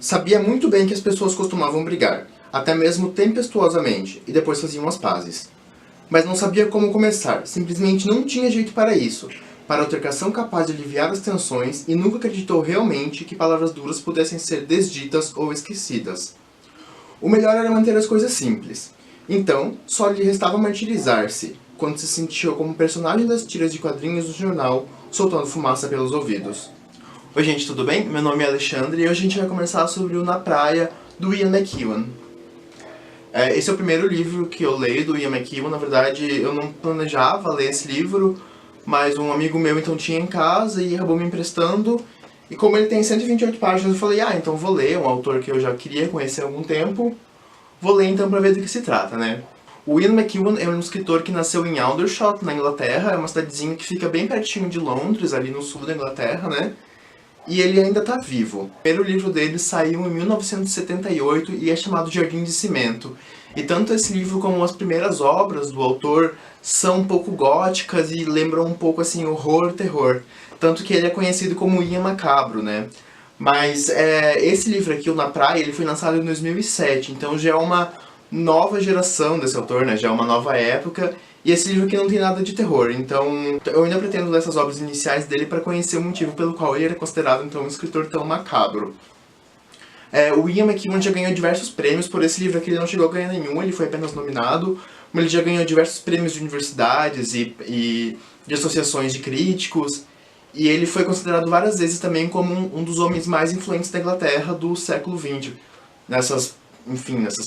Sabia muito bem que as pessoas costumavam brigar, até mesmo tempestuosamente, e depois faziam as pazes. Mas não sabia como começar, simplesmente não tinha jeito para isso, para a altercação capaz de aliviar as tensões, e nunca acreditou realmente que palavras duras pudessem ser desditas ou esquecidas. O melhor era manter as coisas simples. Então, só lhe restava martirizar-se, quando se sentiu como personagem das tiras de quadrinhos do jornal, soltando fumaça pelos ouvidos. Oi gente, tudo bem? Meu nome é Alexandre e hoje a gente vai conversar sobre o Na Praia, do Ian McEwan. Esse é o primeiro livro que eu leio do Ian McEwan. Na verdade, eu não planejava ler esse livro, mas um amigo meu então tinha em casa e acabou me emprestando. E como ele tem 128 páginas, eu falei, então vou ler, um autor que eu já queria conhecer há algum tempo. Vou ler então pra ver do que se trata, né? O Ian McEwan é um escritor que nasceu em Aldershot, na Inglaterra. É uma cidadezinha que fica bem pertinho de Londres, ali no sul da Inglaterra, né? E ele ainda está vivo. O primeiro livro dele saiu em 1978 e é chamado Jardim de Cimento. E tanto esse livro como as primeiras obras do autor são um pouco góticas e lembram um pouco assim horror, terror. Tanto que ele é conhecido como Ian Macabro, né? Mas esse livro aqui, o Na Praia, ele foi lançado em 2007, então já é uma nova geração desse autor, né? Já é uma nova época. E esse livro aqui não tem nada de terror, então eu ainda pretendo ler essas obras iniciais dele para conhecer o motivo pelo qual ele era considerado então um escritor tão macabro. O Ian McEwan já ganhou diversos prêmios por esse livro aqui. Ele não chegou a ganhar nenhum, ele foi apenas nominado, mas ele já ganhou diversos prêmios de universidades e de associações de críticos, e ele foi considerado várias vezes também como um dos homens mais influentes da Inglaterra do século XX, nessas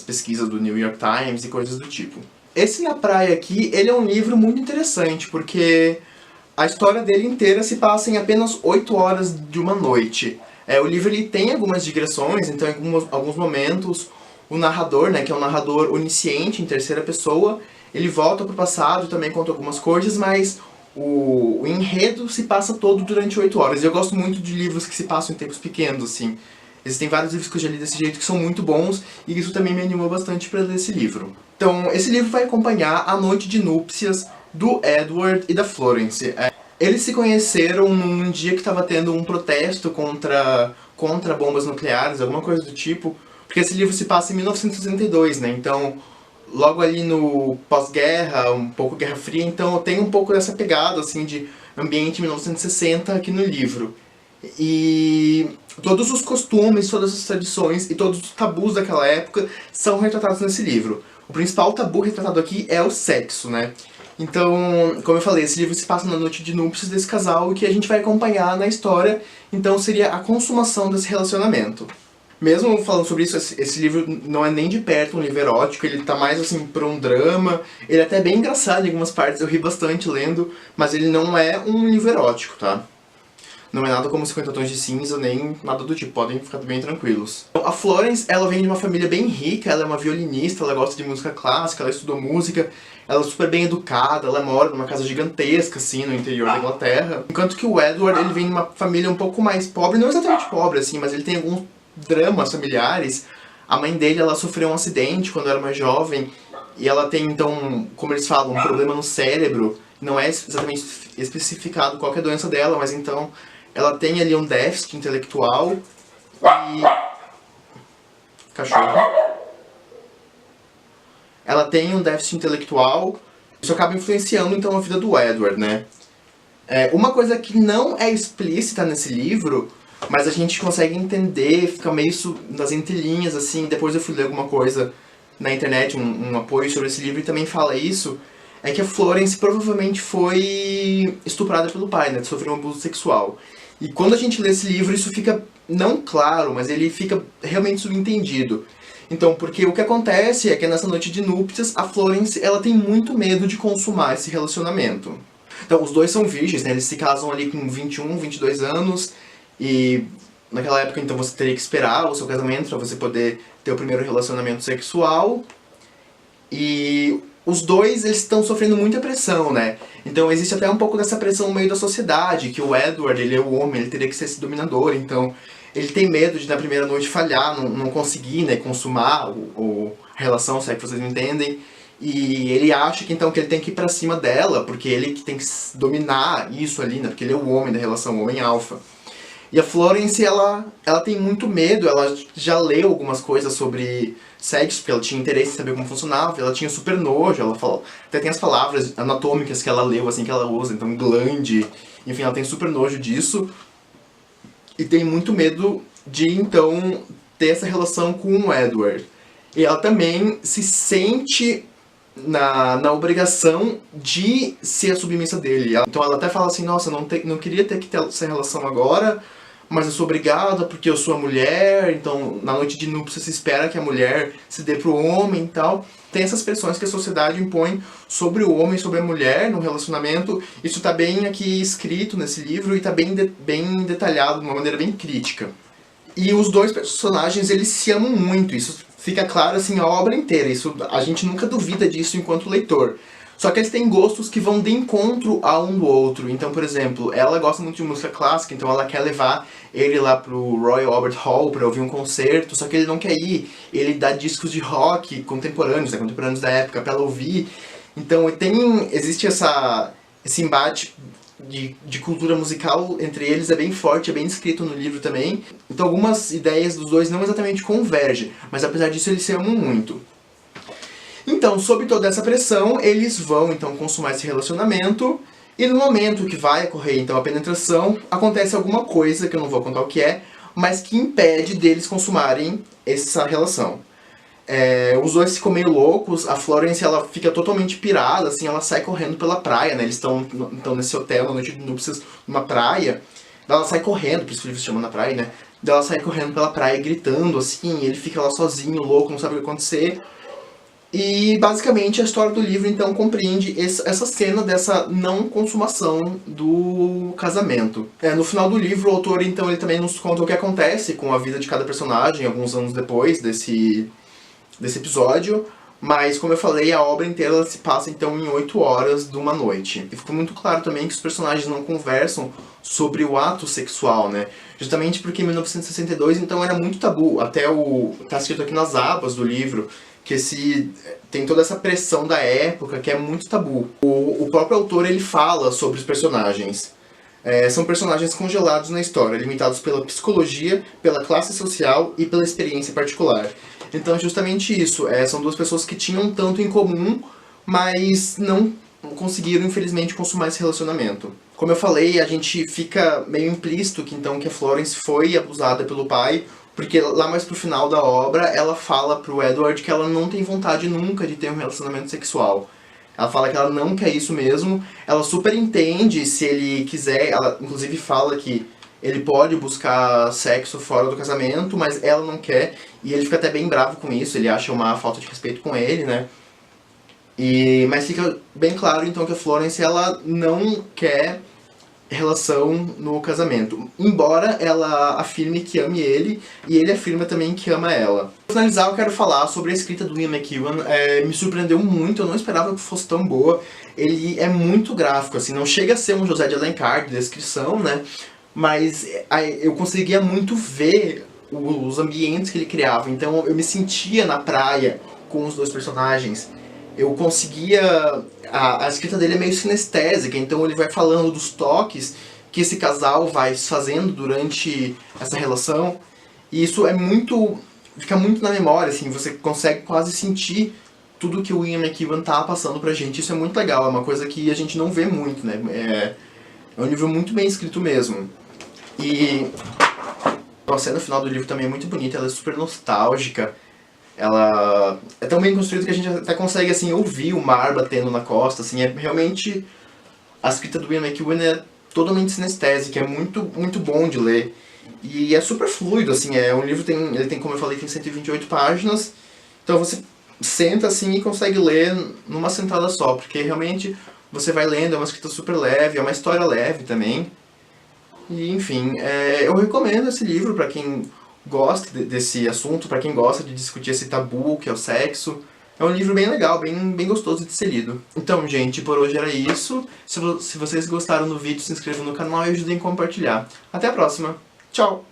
pesquisas do New York Times e coisas do tipo. Esse Na Praia aqui, ele é um livro muito interessante, porque a história dele inteira se passa em apenas 8 horas de uma noite. O livro ele tem algumas digressões, então em alguns momentos o narrador, né, que é um narrador onisciente em terceira pessoa, ele volta para o passado e também conta algumas coisas, mas o enredo se passa todo durante 8 horas. E eu gosto muito de livros que se passam em tempos pequenos, assim. Existem vários livros que eu já li desse jeito que são muito bons, e isso também me animou bastante para ler esse livro. Então, esse livro vai acompanhar a noite de núpcias do Edward e da Florence. Eles se conheceram num dia que estava tendo um protesto contra bombas nucleares, alguma coisa do tipo, porque esse livro se passa em 1962, né? Então, logo ali no pós-guerra, um pouco Guerra Fria, então tem um pouco dessa pegada, assim, de ambiente 1960 aqui no livro. E todos os costumes, todas as tradições e todos os tabus daquela época são retratados nesse livro. O principal tabu retratado aqui é o sexo, né? Então, como eu falei, esse livro se passa na noite de núpcias desse casal e que a gente vai acompanhar na história, então seria a consumação desse relacionamento. Mesmo falando sobre isso, esse livro não é nem de perto um livro erótico, ele tá mais assim pra um drama, ele é até bem engraçado em algumas partes, eu ri bastante lendo, mas ele não é um livro erótico, tá? Não é nada como 50 Tons de Cinza, nem nada do tipo, podem ficar bem tranquilos. A Florence, ela vem de uma família bem rica, ela é uma violinista, ela gosta de música clássica, ela estudou música, ela é super bem educada, ela mora numa casa gigantesca, assim, no interior da Inglaterra. Enquanto que o Edward, ele vem de uma família um pouco mais pobre, não exatamente pobre, assim, mas ele tem alguns dramas familiares. A mãe dele, ela sofreu um acidente quando era mais jovem, e ela tem, então, como eles falam, um problema no cérebro. Não é exatamente especificado qual que é a doença dela, mas então ela tem ali um déficit intelectual e... Cachorro. Ela tem um déficit intelectual, isso acaba influenciando então a vida do Edward, né? Uma coisa que não é explícita nesse livro, mas a gente consegue entender, fica meio nas entrelinhas, assim, depois eu fui ler alguma coisa na internet, um apoio sobre esse livro e também fala isso, é que a Florence provavelmente foi estuprada pelo pai, né? Sofreu um abuso sexual. E quando a gente lê esse livro, isso fica não claro, mas ele fica realmente subentendido. Então, porque o que acontece é que nessa noite de núpcias, a Florence, ela tem muito medo de consumar esse relacionamento. Então, os dois são virgens, né? Eles se casam ali com 21, 22 anos, e naquela época, então, você teria que esperar o seu casamento para você poder ter o primeiro relacionamento sexual. E os dois, eles estão sofrendo muita pressão, né? Então existe até um pouco dessa pressão no meio da sociedade, que o Edward, ele é o homem, ele teria que ser esse dominador, então ele tem medo de na primeira noite falhar, não conseguir, né, consumar a relação, se é que vocês entendem. E ele acha que então que ele tem que ir pra cima dela, porque ele que tem que dominar isso ali, né, porque ele é o homem da relação, o homem alfa. E a Florence, ela tem muito medo, ela já leu algumas coisas sobre sexo, porque ela tinha interesse em saber como funcionava, ela tinha super nojo, ela fala, até tem as palavras anatômicas que ela leu, assim, que ela usa, então glande, enfim, ela tem super nojo disso. E tem muito medo de, então, ter essa relação com o Edward. E ela também se sente na obrigação de ser a submissa dele. Então ela até fala assim, nossa, não queria ter que ter essa relação agora, mas eu sou obrigada porque eu sou a mulher, então na noite de núpcias se espera que a mulher se dê pro homem e tal. Tem essas pressões que a sociedade impõe sobre o homem e sobre a mulher no relacionamento. Isso tá bem aqui escrito nesse livro e tá bem detalhado de uma maneira bem crítica. E os dois personagens, eles se amam muito, isso fica claro assim a obra inteira, isso, a gente nunca duvida disso enquanto leitor. Só que eles têm gostos que vão de encontro a um do outro. Então, por exemplo, ela gosta muito de música clássica, então ela quer levar ele lá pro Royal Albert Hall pra ouvir um concerto, só que ele não quer ir. Ele dá discos de rock contemporâneos, né, contemporâneos da época, pra ela ouvir. Então existe esse embate de cultura musical entre eles, é bem forte, é bem escrito no livro também. Então algumas ideias dos dois não exatamente convergem, mas apesar disso eles se amam muito. Então, sob toda essa pressão, eles vão então consumar esse relacionamento, e no momento que vai ocorrer então a penetração, acontece alguma coisa, que eu não vou contar o que é, mas que impede deles consumarem essa relação. Os dois ficam meio loucos, a Florence ela fica totalmente pirada, assim, ela sai correndo pela praia, né, eles estão nesse hotel na noite de núpcias, numa praia, ela sai correndo, por isso que o livro se chama Na Praia, né, ela sai correndo pela praia gritando, assim, ele fica lá sozinho, louco, não sabe o que acontecer. E basicamente a história do livro então compreende essa cena dessa não consumação do casamento. No final do livro o autor então ele também nos conta o que acontece com a vida de cada personagem alguns anos depois desse episódio, mas como eu falei, a obra inteira ela se passa então em 8 horas de uma noite. E ficou muito claro também que os personagens não conversam sobre o ato sexual, né? Justamente porque em 1962 então era muito tabu, até tá escrito aqui nas abas do livro, que tem toda essa pressão da época que é muito tabu. O próprio autor ele fala sobre os personagens. São personagens congelados na história, limitados pela psicologia, pela classe social e pela experiência particular. Então justamente isso, são duas pessoas que tinham tanto em comum, mas não conseguiram infelizmente consumar esse relacionamento. Como eu falei, a gente fica meio implícito que a Florence foi abusada pelo pai, porque lá mais pro final da obra, ela fala pro Edward que ela não tem vontade nunca de ter um relacionamento sexual. Ela fala que ela não quer isso mesmo, ela super entende se ele quiser, ela inclusive fala que ele pode buscar sexo fora do casamento, mas ela não quer, e ele fica até bem bravo com isso, ele acha uma falta de respeito com ele, né? Mas fica bem claro então que a Florence ela não quer relação no casamento, embora ela afirme que ame ele e ele afirma também que ama ela. Para finalizar, eu quero falar sobre a escrita do Ian McEwan. Me surpreendeu muito, eu não esperava que fosse tão boa. Ele é muito gráfico, assim, não chega a ser um José de Alencar de descrição, né? Mas eu conseguia muito ver os ambientes que ele criava, então eu me sentia na praia com os dois personagens. Eu conseguia... A escrita dele é meio sinestésica, então ele vai falando dos toques que esse casal vai fazendo durante essa relação. E isso fica muito na memória, assim, você consegue quase sentir tudo que o Ian McEwan tá passando pra gente. Isso é muito legal, é uma coisa que a gente não vê muito, né? É um livro muito bem escrito mesmo. E a cena final do livro também é muito bonita, ela é super nostálgica. Ela é tão bem construída que a gente até consegue assim, ouvir o mar batendo na costa, assim, realmente a escrita do Ian McEwan é totalmente sinestésica, é muito bom de ler. E é super fluido, assim, um livro ele tem, como eu falei, tem 128 páginas, então você senta assim e consegue ler numa sentada só, porque realmente você vai lendo, é uma escrita super leve, é uma história leve também. E enfim, eu recomendo esse livro para quem gosta desse assunto, pra quem gosta de discutir esse tabu que é o sexo. É um livro bem legal, bem gostoso de ser lido. Então, gente, por hoje era isso. Se vocês gostaram do vídeo, se inscrevam no canal e ajudem a compartilhar. Até a próxima. Tchau!